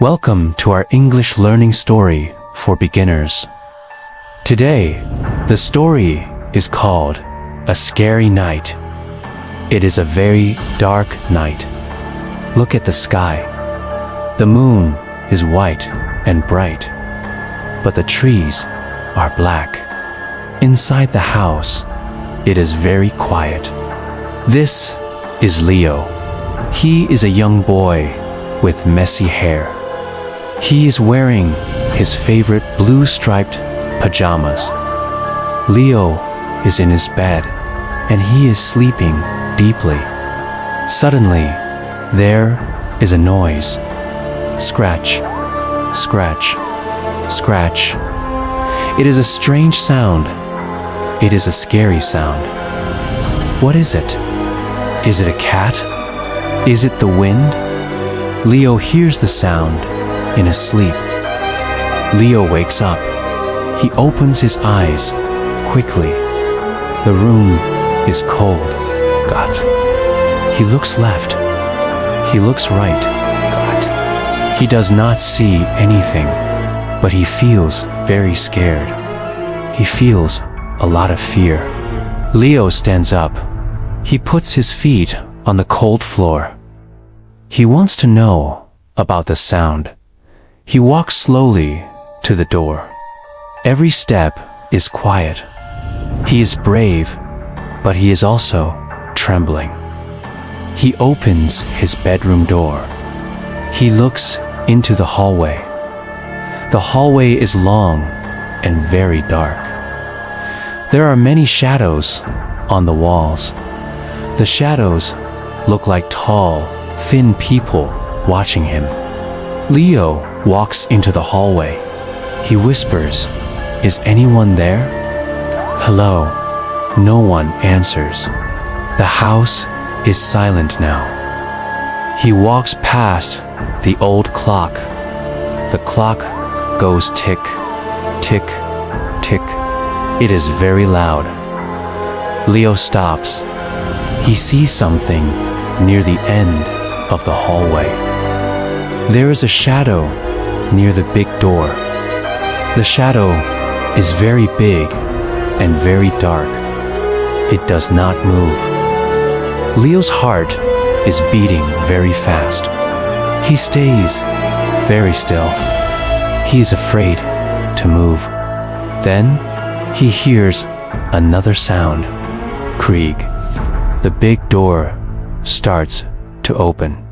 Welcome to our English learning story for beginners. Today, the story is called A Scary Night. It is a very dark night. Look at the sky. The moon is white and bright, but the trees are black. Inside the house, it is very quiet. This is Leo. He is a young boy with messy hair. He is wearing his favorite blue-striped pajamas. Leo is in his bed, and he is sleeping deeply. Suddenly, there is a noise. Scratch, scratch, scratch. It is a strange sound. It is a scary sound. What is it? Is it a cat? Is it the wind? Leo hears the sound in his sleep. Leo wakes up. He opens his eyes quickly. The room is cold. God. He looks left. He looks right. God. He does not see anything, but he feels very scared. He feels a lot of fear. Leo stands up. He puts his feet on the cold floor. He wants to know about the sound. He walks slowly to the door. Every step is quiet. He is brave, but he is also trembling. He opens his bedroom door. He looks into the hallway. The hallway is long and very dark. There are many shadows on the walls. The shadows look like tall, thin people watching him. Leo walks into the hallway. He whispers, "Is anyone there?" Hello. No one answers. The house is silent now. He walks past the old clock. The clock goes tick, tick, tick. It is very loud. Leo stops. He sees something near the end of the hallway. There is a shadow near the big door. The shadow is very big and very dark. It does not move. Leo's heart is beating very fast. He stays very still. He is afraid to move. Then he hears another sound. Krieg. The big door starts to open.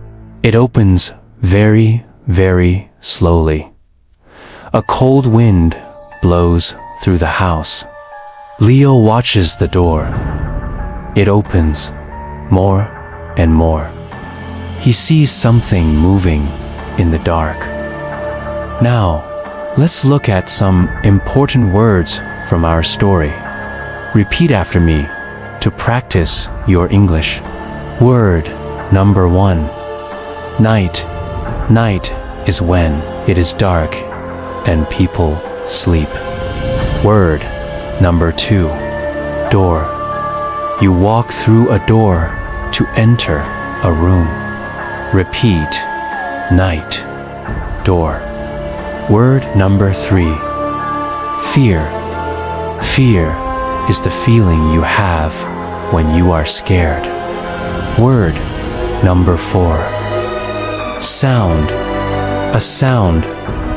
It opens very, very slowly. A cold wind blows through the house. Leo watches the door. It opens more and more. He sees something moving in the dark. Now, let's look at some important words from our story. Repeat after me to practice your English. Word number 1. Night. Night is when it is dark and people sleep. Word number 2. Door. You walk through a door to enter a room. Repeat. Night. Door. Word number 3. Fear. Fear is the feeling you have when you are scared. Word number 4. Sound. A sound.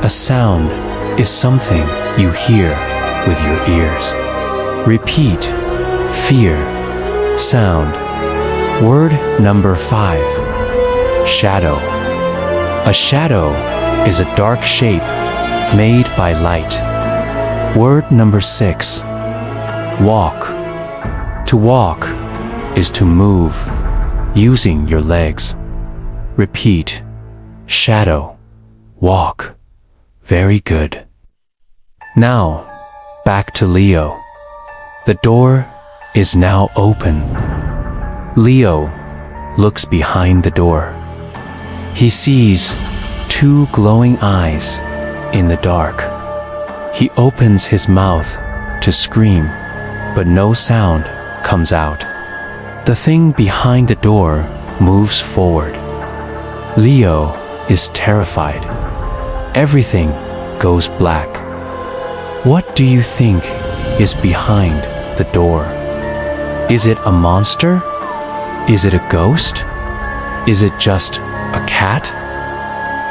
A sound is something you hear with your ears. Repeat. Fear. Sound. Word number 5. Shadow. A shadow is a dark shape made by light. Word number 6. Walk. To walk is to move using your legs. Repeat. Shadow. Walk. Very good. Now, back to Leo. The door is now open. Leo looks behind the door. He sees 2 glowing eyes in the dark. He opens his mouth to scream, but no sound comes out. The thing behind the door moves forward. Leo is terrified. everything goes black. What do you think is behind the door? Is it a monster? Is it a ghost? Is it just a cat?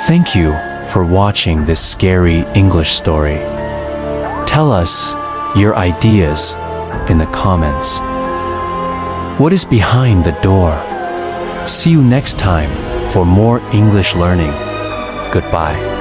Thank you for watching this scary English story. Tell us your ideas in the comments. What is behind the door? See you next time for more English learning. Goodbye.